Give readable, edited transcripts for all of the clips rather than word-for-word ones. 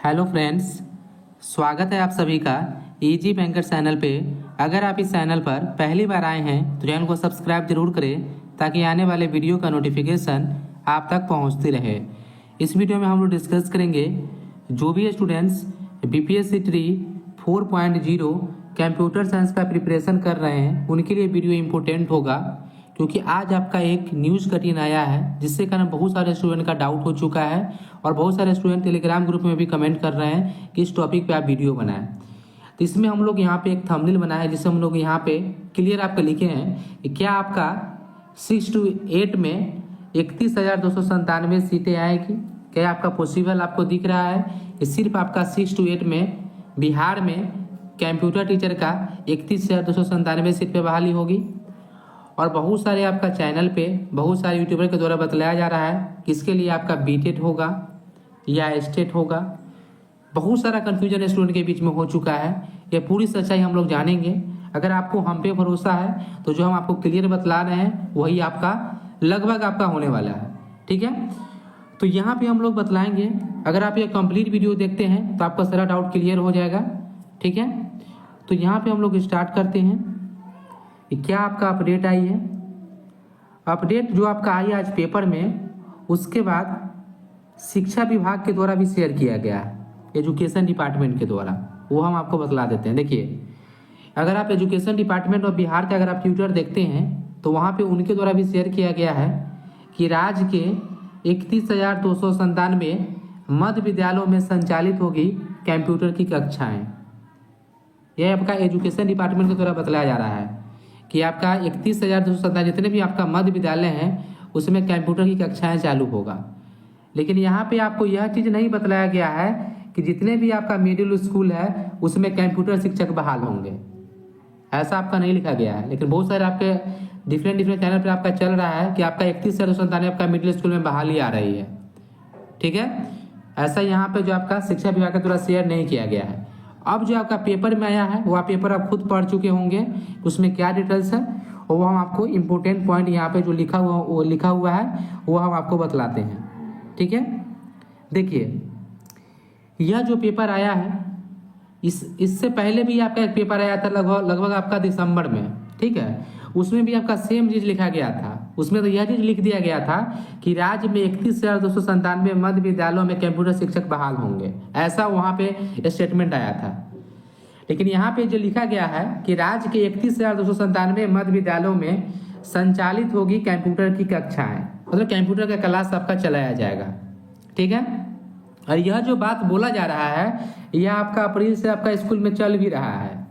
Hello friends, स्वागत है आप सभी का इजी बैंकर चैनल पे। अगर आप इस चैनल पर पहली बार आए हैं तो चैनल को सब्सक्राइब जरूर करें ताकि आने वाले वीडियो का नोटिफिकेशन आप तक पहुंचती रहे। इस वीडियो में हम लोग डिस्कस करेंगे जो भी students BPSC tree 4.0 computer science का प्रिपरेशन कर रहे हैं उनके लिए वीडियो इम्पोर्टेंट होगा, क्योंकि आज आपका एक न्यूज़ कटिंग आया है जिससे कारण बहुत सारे स्टूडेंट का डाउट हो चुका है और बहुत सारे स्टूडेंट टेलीग्राम ग्रुप में भी कमेंट कर रहे हैं कि इस टॉपिक पे आप वीडियो बनाएं। तो इसमें हम लोग यहाँ पे एक थंबनेल बनाया है जिससे हम लोग यहाँ पे क्लियर आपका लिखे हैं कि क्या आपका 6 to 8 में 31,297 सीटें आएगी। क्या आपका पॉसिबल आपको दिख रहा है कि सिर्फ आपका 6 to 8 में बिहार में कंप्यूटर टीचर का 31,297 सीट पे बहाली होगी। और बहुत सारे आपका चैनल पे बहुत सारे यूट्यूबर के द्वारा बतलाया जा रहा है कि इसके लिए आपका बीटेट होगा या स्टेट होगा। बहुत सारा कन्फ्यूजन स्टूडेंट के बीच में हो चुका है। ये पूरी सच्चाई हम लोग जानेंगे। अगर आपको हम पे भरोसा है तो जो हम आपको क्लियर बतला रहे हैं वही आपका लगभग आपका होने वाला है। ठीक है, तो यहाँ पे हम लोग बतलाएंगे। अगर आप ये कंप्लीट वीडियो देखते हैं तो आपका सारा डाउट क्लियर हो जाएगा। ठीक है, तो यहाँ पे हम लोग स्टार्ट करते हैं कि क्या आपका अपडेट आई है। अपडेट जो आपका आई है आज पेपर में, उसके बाद शिक्षा विभाग के द्वारा भी शेयर किया गया है, एजुकेशन डिपार्टमेंट के द्वारा, वो हम आपको बतला देते हैं। देखिए, अगर आप एजुकेशन डिपार्टमेंट और बिहार के अगर आप ट्विटर देखते हैं तो वहाँ पे उनके द्वारा भी शेयर किया गया है कि राज्य के 31,297 मध्य विद्यालयों में संचालित होगी कंप्यूटर की कक्षाएं। यह आपका एजुकेशन डिपार्टमेंट के द्वारा बतलाया जा रहा है कि आपका 31,297 जितने भी आपका मध्य विद्यालय हैं उसमें कंप्यूटर की कक्षाएं चालू होगा। लेकिन यहाँ पे आपको यह चीज़ नहीं बतलाया गया है कि जितने भी आपका मिडिल स्कूल है उसमें कंप्यूटर शिक्षक बहाल होंगे। ऐसा आपका नहीं लिखा गया है, लेकिन बहुत सारे आपके डिफरेंट चैनल पर आपका चल रहा है कि आपका 31,297 आपका मिडिल स्कूल में बहाली आ रही है। ठीक है, ऐसा यहाँ पे जो आपका शिक्षा विभाग के द्वारा शेयर नहीं किया गया है। अब जो आपका पेपर में आया है वह पेपर आप खुद पढ़ चुके होंगे, उसमें क्या डिटेल्स है और वो हम आपको इम्पोर्टेंट पॉइंट यहाँ पे जो लिखा हुआ है वो हम आपको बतलाते हैं। ठीक है, देखिए, यह जो पेपर आया है इससे पहले भी आपका एक पेपर आया था लगभग आपका दिसंबर में। ठीक है, उसमें भी आपका सेम चीज लिखा गया था। उसमें तो यह चीज लिख दिया गया था कि राज्य में 31,297 मध्य विद्यालयों में कंप्यूटर शिक्षक बहाल होंगे, ऐसा वहां पे स्टेटमेंट आया था। लेकिन यहाँ पे जो लिखा गया है कि राज्य के 31,297 मध्य विद्यालयों में संचालित होगी कंप्यूटर की कक्षाएं, मतलब कंप्यूटर का क्लास आपका चलाया जाएगा। ठीक है, और यह जो बात बोला जा रहा है यह आपका अप्रैल से आपका स्कूल में चल भी रहा है।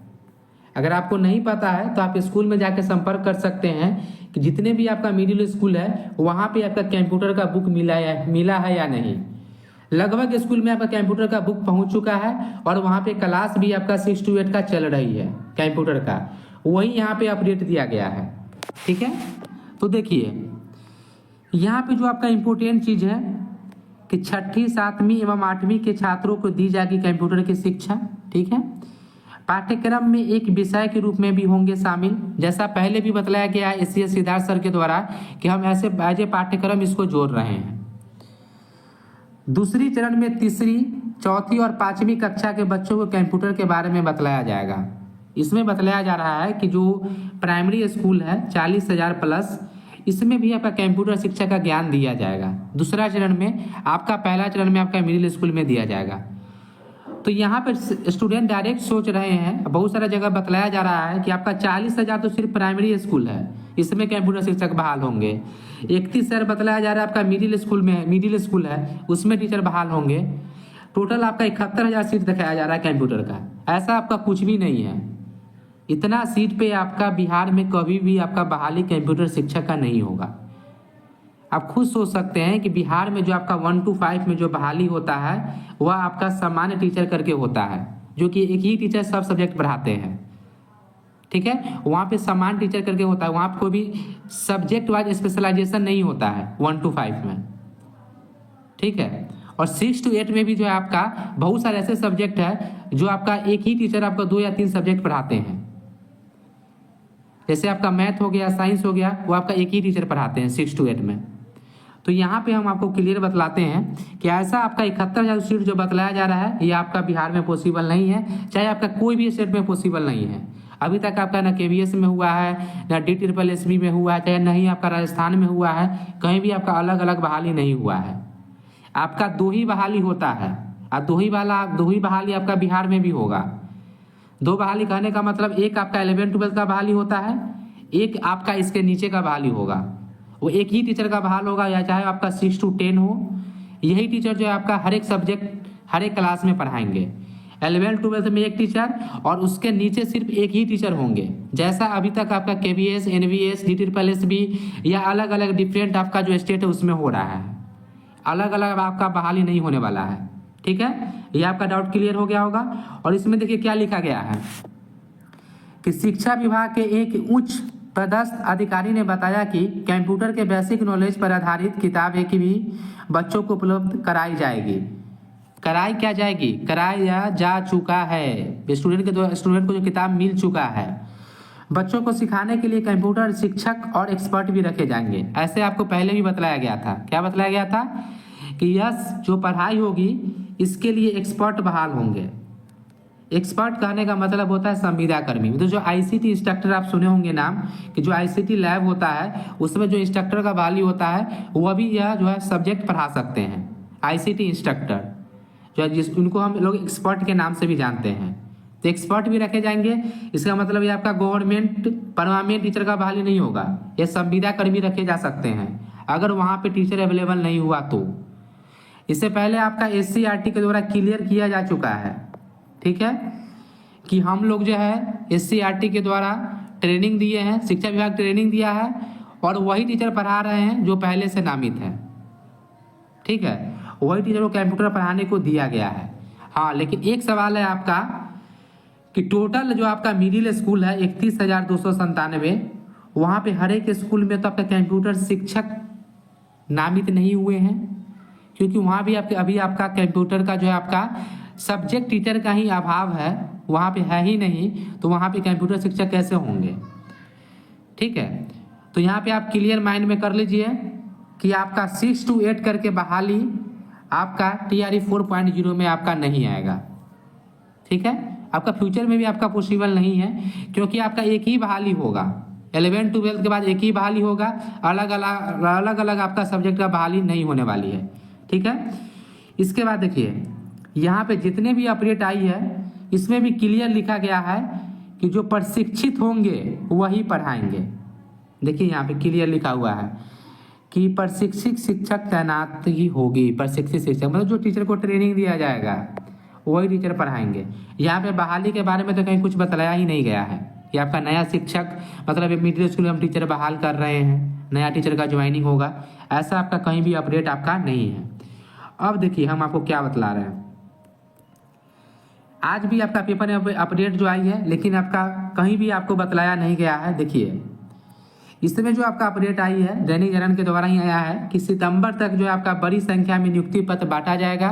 अगर आपको नहीं पता है तो आप स्कूल में जाकर संपर्क कर सकते हैं कि जितने भी आपका मिडिल स्कूल है वहाँ पे आपका कंप्यूटर का बुक मिला है या नहीं। लगभग स्कूल में आपका कंप्यूटर का बुक पहुँच चुका है और वहाँ पे क्लास भी आपका 6 to 8 का चल रही है कंप्यूटर का, वही यहाँ पे अपडेट दिया गया है। ठीक है, तो देखिए यहाँ पे जो आपका इम्पोर्टेंट चीज़ है कि 6वीं 7वीं एवं 8वीं के छात्रों को दी जाएगी कंप्यूटर की शिक्षा। ठीक है, पाठ्यक्रम में एक विषय के रूप में भी होंगे शामिल, जैसा पहले भी बतलाया गया है एस सिद्धार्थ सर के द्वारा कि हम ऐसे एज ए पाठ्यक्रम इसको जोड़ रहे हैं। दूसरी चरण में 3री, 4थी और 5वीं कक्षा के बच्चों को कंप्यूटर के बारे में बतलाया जाएगा। इसमें बतलाया जा रहा है कि जो प्राइमरी स्कूल है 40,000 प्लस, इसमें भी आपका कंप्यूटर शिक्षा का ज्ञान दिया जाएगा। दूसरा चरण में आपका, पहला चरण में आपका मिडिल स्कूल में दिया जाएगा। तो यहाँ पर स्टूडेंट डायरेक्ट सोच रहे हैं, बहुत सारा जगह बतलाया जा रहा है कि आपका 40,000 तो सिर्फ प्राइमरी स्कूल है, इसमें कंप्यूटर शिक्षक बहाल होंगे। 31,000 बतलाया जा रहा है आपका मिडिल स्कूल है, उसमें टीचर बहाल होंगे। टोटल आपका 71,000 सीट दिखाया जा रहा है कंप्यूटर का। ऐसा आपका कुछ भी नहीं है। इतना सीट पे आपका बिहार में कभी भी आपका बहाली कंप्यूटर शिक्षक का नहीं होगा। आप खुद सोच सकते हैं कि बिहार में जो आपका 1 to 5 में जो बहाली होता है वह आपका सामान्य टीचर करके होता है, जो कि एक ही टीचर सब सब्जेक्ट पढ़ाते हैं। ठीक है, वहाँ पे सामान्य टीचर करके होता है, वहाँ पे कोई भी सब्जेक्ट वाइज स्पेशलाइजेशन नहीं होता है 1 to 5 में। ठीक है, और 6 to 8 में भी जो है आपका बहुत सारे ऐसे सब्जेक्ट है जो आपका एक ही टीचर आपका 2 या 3 सब्जेक्ट पढ़ाते हैं। जैसे आपका मैथ हो गया, साइंस हो गया, वो आपका एक ही टीचर पढ़ाते हैं 6 to 8 में। तो यहाँ पे हम आपको क्लियर बतलाते हैं कि ऐसा आपका 71,000 सीट जो बतलाया जा रहा है ये आपका बिहार में पॉसिबल नहीं है, चाहे आपका कोई भी स्टेट में पॉसिबल नहीं है। अभी तक आपका ना KVS में हुआ है, ना DSSB में हुआ है, चाहे नहीं आपका राजस्थान में हुआ है, कहीं भी आपका अलग अलग बहाली नहीं हुआ है। आपका 2 ही बहाली होता है और 2 ही बहाली आपका बिहार में भी होगा। 2 बहाली कहने का मतलब एक आपका 11-12 का बहाली होता है, एक आपका इसके नीचे का बहाली होगा। वो एक ही टीचर का बहाल होगा, या चाहे आपका 6 to 10 हो, यही टीचर जो है आपका हर एक सब्जेक्ट हर एक क्लास में पढ़ाएंगे। 11-12 में एक टीचर और उसके नीचे सिर्फ एक ही टीचर होंगे, जैसा अभी तक आपका KVS, NVS, DSSB या अलग अलग डिफरेंट आपका जो स्टेट है उसमें हो रहा है। अलग अलग आपका बहाली नहीं होने वाला है। ठीक है, ये आपका डाउट क्लियर हो गया होगा। और इसमें देखिए क्या लिखा गया है कि शिक्षा विभाग के एक उच्च पदस्थ अधिकारी ने बताया कि कंप्यूटर के बेसिक नॉलेज पर आधारित किताब एक भी बच्चों को उपलब्ध कराई जाएगी। कराई क्या जाएगी? कराया जा चुका है। स्टूडेंट को जो किताब मिल चुका है। बच्चों को सिखाने के लिए कंप्यूटर शिक्षक और एक्सपर्ट भी रखे जाएंगे। ऐसे आपको पहले भी बतलाया गया था। क्या बतलाया गया था कि यह जो पढ़ाई होगी इसके लिए एक्सपर्ट बहाल होंगे। एक्सपर्ट कहने का मतलब होता है संविदा कर्मी। तो जो ICT इंस्ट्रक्टर आप सुने होंगे नाम, कि जो ICT लैब होता है उसमें जो इंस्ट्रक्टर का बहाली होता है वह भी यह जो है सब्जेक्ट पढ़ा सकते हैं। ICT इंस्ट्रक्टर जो है उनको हम लोग एक्सपर्ट के नाम से भी जानते हैं। तो एक्सपर्ट भी रखे जाएंगे। इसका मतलब ये आपका गवर्नमेंट परमानेंट टीचर का बहाली नहीं होगा, ये संविदा कर्मी रखे जा सकते हैं अगर वहाँ पे टीचर अवेलेबल नहीं हुआ तो। इससे पहले आपका SCRT के द्वारा क्लियर किया जा चुका है। ठीक है, कि हम लोग जो है SCRT के द्वारा ट्रेनिंग दिए हैं, शिक्षा विभाग ट्रेनिंग दिया है और वही टीचर पढ़ा रहे हैं जो पहले से नामित है। ठीक है, वही टीचर को कंप्यूटर पढ़ाने को दिया गया है। हाँ, लेकिन एक सवाल है आपका कि टोटल जो आपका मिडिल स्कूल है 31,297, वहाँ पे हर एक स्कूल में तो आपका कंप्यूटर शिक्षक नामित नहीं हुए हैं, क्योंकि वहाँ भी अभी आपका कंप्यूटर का जो है आपका सब्जेक्ट टीचर का ही अभाव है, वहाँ पे है ही नहीं, तो वहाँ पे कंप्यूटर शिक्षक कैसे होंगे। ठीक है, तो यहाँ पे आप क्लियर माइंड में कर लीजिए कि आपका 6 to 8 करके बहाली आपका TRE 4.0 में आपका नहीं आएगा। ठीक है, आपका फ्यूचर में भी आपका पॉसिबल नहीं है, क्योंकि आपका एक ही बहाली होगा। 11-12 के बाद एक ही बहाली होगा, अलग अलग आपका सब्जेक्ट का बहाली नहीं होने वाली है। ठीक है, इसके बाद देखिए यहाँ पे जितने भी अपडेट आई है इसमें भी क्लियर लिखा गया है कि जो प्रशिक्षित होंगे वही पढ़ाएंगे। देखिए यहाँ पे क्लियर लिखा हुआ है कि प्रशिक्षित शिक्षक तैनात ही होगी। प्रशिक्षित शिक्षक मतलब जो टीचर को ट्रेनिंग दिया जाएगा वही टीचर पढ़ाएंगे। यहाँ पे बहाली के बारे में तो कहीं कुछ बताया ही नहीं गया है कि आपका नया शिक्षक मतलब मिडिल स्कूल में हम टीचर बहाल कर रहे हैं, नया टीचर का ज्वाइनिंग होगा, ऐसा आपका कहीं भी अपडेट आपका नहीं है। अब देखिए हम आपको क्या बतला रहे हैं। आज भी आपका पेपर में अपडेट जो आई है, लेकिन आपका कहीं भी आपको बतलाया नहीं गया है। देखिए इसमें जो आपका अपडेट आई है दैनिक जागरण के द्वारा ही आया है कि सितंबर तक जो है आपका बड़ी संख्या में नियुक्ति पत्र बांटा जाएगा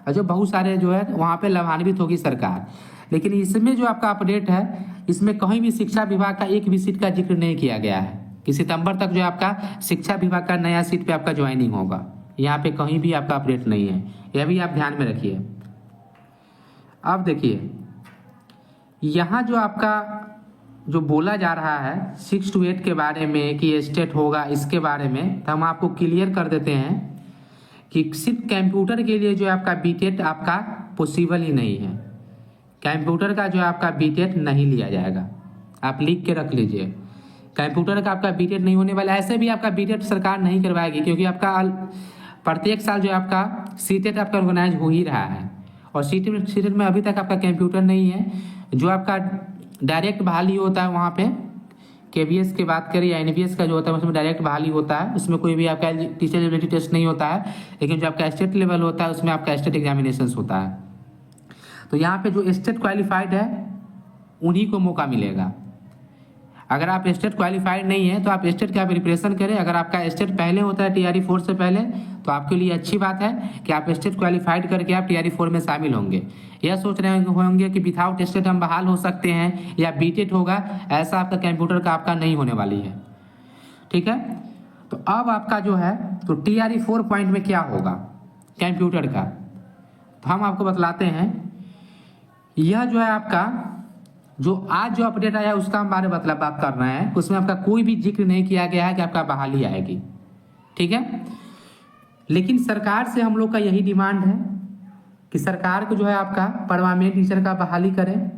और जो बहुत सारे जो है वहाँ पे लाभान्वित होगी सरकार। लेकिन इसमें जो आपका अपडेट है इसमें कहीं भी शिक्षा विभाग का एक भी सीट का जिक्र नहीं किया गया है कि सितंबर तक जो आपका शिक्षा विभाग का नया सीट पे आपका ज्वाइनिंग होगा। यहाँ पे कहीं भी आपका अपडेट नहीं है, यह भी आप ध्यान में रखिए। अब देखिए यहाँ जो आपका जो बोला जा रहा है 6 to 8 के बारे में कि स्टेट होगा, इसके बारे में तो हम आपको क्लियर कर देते हैं कि सिर्फ कंप्यूटर के लिए जो आपका BTET आपका पॉसिबल ही नहीं है। कंप्यूटर का जो आपका BTET नहीं लिया जाएगा, आप लिख के रख लीजिए। कंप्यूटर का आपका BTET नहीं होने वाला। ऐसे भी आपका BTET सरकार नहीं करवाएगी, क्योंकि आपका प्रत्येक साल जो आपका CTET आपका ऑर्गेनाइज हो ही रहा है और CTET में अभी तक आपका कंप्यूटर नहीं है। जो आपका डायरेक्ट बहाली होता है वहाँ पे KVS की बात करें या NVS का जो होता है उसमें डायरेक्ट बहाली होता है, उसमें कोई भी आपका टीचर एलिजिबिलिटी टेस्ट नहीं होता है। लेकिन जो आपका स्टेट लेवल होता है उसमें आपका स्टेट एग्जामिनेशन होता है। तो यहाँ पे जो स्टेट क्वालिफाइड है उन्हीं को मौका मिलेगा। अगर आप स्टेट क्वालिफाइड नहीं है तो आप स्टेट का प्रिपरेशन करें। अगर आपका स्टेट पहले होता है TRE 4 से पहले तो आपके लिए अच्छी बात है कि आप स्टेट क्वालिफाइड करके आप TRE 4 में शामिल होंगे। यह सोच रहे होंगे कि विदाउट स्टेट हम बहाल हो सकते हैं या BTET होगा, ऐसा आपका कंप्यूटर का आपका नहीं होने वाली है। ठीक है, तो अब आपका जो है तो TRE 4 पॉइंट में क्या होगा कंप्यूटर का, तो हम आपको बतलाते हैं। यह जो है आपका जो आज जो अपडेट आया उसका हम बारे में बात कर रहे हैं। उसमें आपका कोई भी जिक्र नहीं किया गया है कि आपका बहाली आएगी, ठीक है। लेकिन सरकार से हम लोग का यही डिमांड है कि सरकार को जो है आपका परमानेंट टीचर का बहाली करें,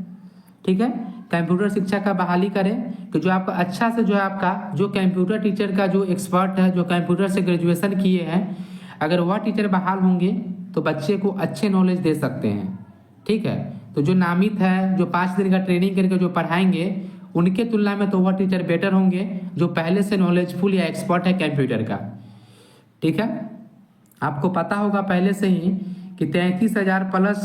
ठीक है, कंप्यूटर शिक्षा का बहाली करें कि जो आपका अच्छा से जो है आपका जो कंप्यूटर टीचर का जो एक्सपर्ट है, जो कंप्यूटर से ग्रेजुएशन किए हैं, अगर वह टीचर बहाल होंगे तो बच्चे को अच्छे नॉलेज दे सकते हैं, ठीक है। तो जो नामित है, जो 5 दिन का ट्रेनिंग करके जो पढ़ाएंगे, उनके तुलना में तो वह टीचर बेटर होंगे जो पहले से नॉलेजफुल या एक्सपर्ट है कंप्यूटर का, ठीक है। आपको पता होगा पहले से ही कि 33,000 प्लस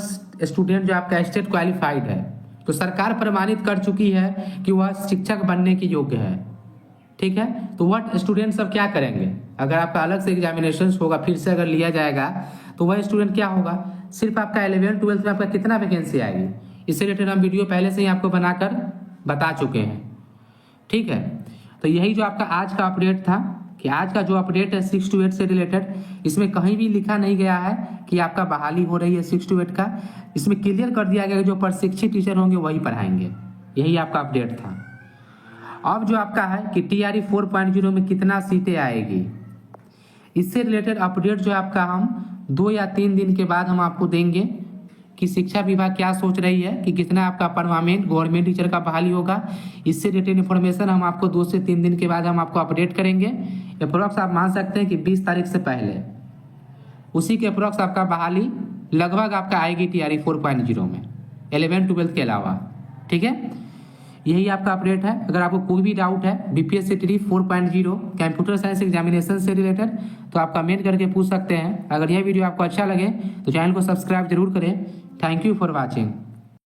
स्टूडेंट जो आपका स्टेट क्वालिफाइड है, तो सरकार प्रमाणित कर चुकी है कि वह शिक्षक बनने के योग्य है, ठीक है। तो वह स्टूडेंट सब क्या करेंगे, अगर आपका अलग से एग्जामिनेशन होगा, फिर से अगर लिया जाएगा, तो वह स्टूडेंट क्या होगा, सिर्फ आपका 11th 12th में आपका कितना वैकेंसी आएगी, इससे रिलेटेड हम वीडियो पहले से ही आपको बनाकर बता चुके हैं, ठीक है। तो यही जो आपका आज का अपडेट था कि आज का जो अपडेट है 6 to 8 से रिलेटेड, इसमें कहीं भी लिखा नहीं गया है कि आपका बहाली हो रही है 6 to 8 का। इसमें क्लियर कर दिया गया कि जो प्रशिक्षित टीचर होंगे वही पढ़ाएंगे, यही आपका अपडेट था। अब जो आपका है कि TRE 4.0 में कितना सीटें आएगी, इससे रिलेटेड अपडेट जो आपका हम 2 या 3 दिन के बाद हम आपको देंगे कि शिक्षा विभाग क्या सोच रही है कि कितना आपका परमानेंट गवर्नमेंट टीचर का बहाली होगा। इससे रिलेटेड इन्फॉर्मेशन हम आपको 2 से 3 दिन के बाद हम आपको अपडेट करेंगे। अप्रोक्स आप मान सकते हैं कि 20 तारीख से पहले उसी के अप्रोक्स आपका बहाली लगभग आपका आएगी TRE 4.0 में 11th 12th के अलावा, ठीक है। यही आपका अपडेट है। अगर आपको कोई भी डाउट है BPSC TRE 4.0 computer science examination से रिलेटेड, तो आप कमेंट करके पूछ सकते हैं। अगर यह वीडियो आपको अच्छा लगे तो चैनल को सब्सक्राइब जरूर करें। Thank you for watching.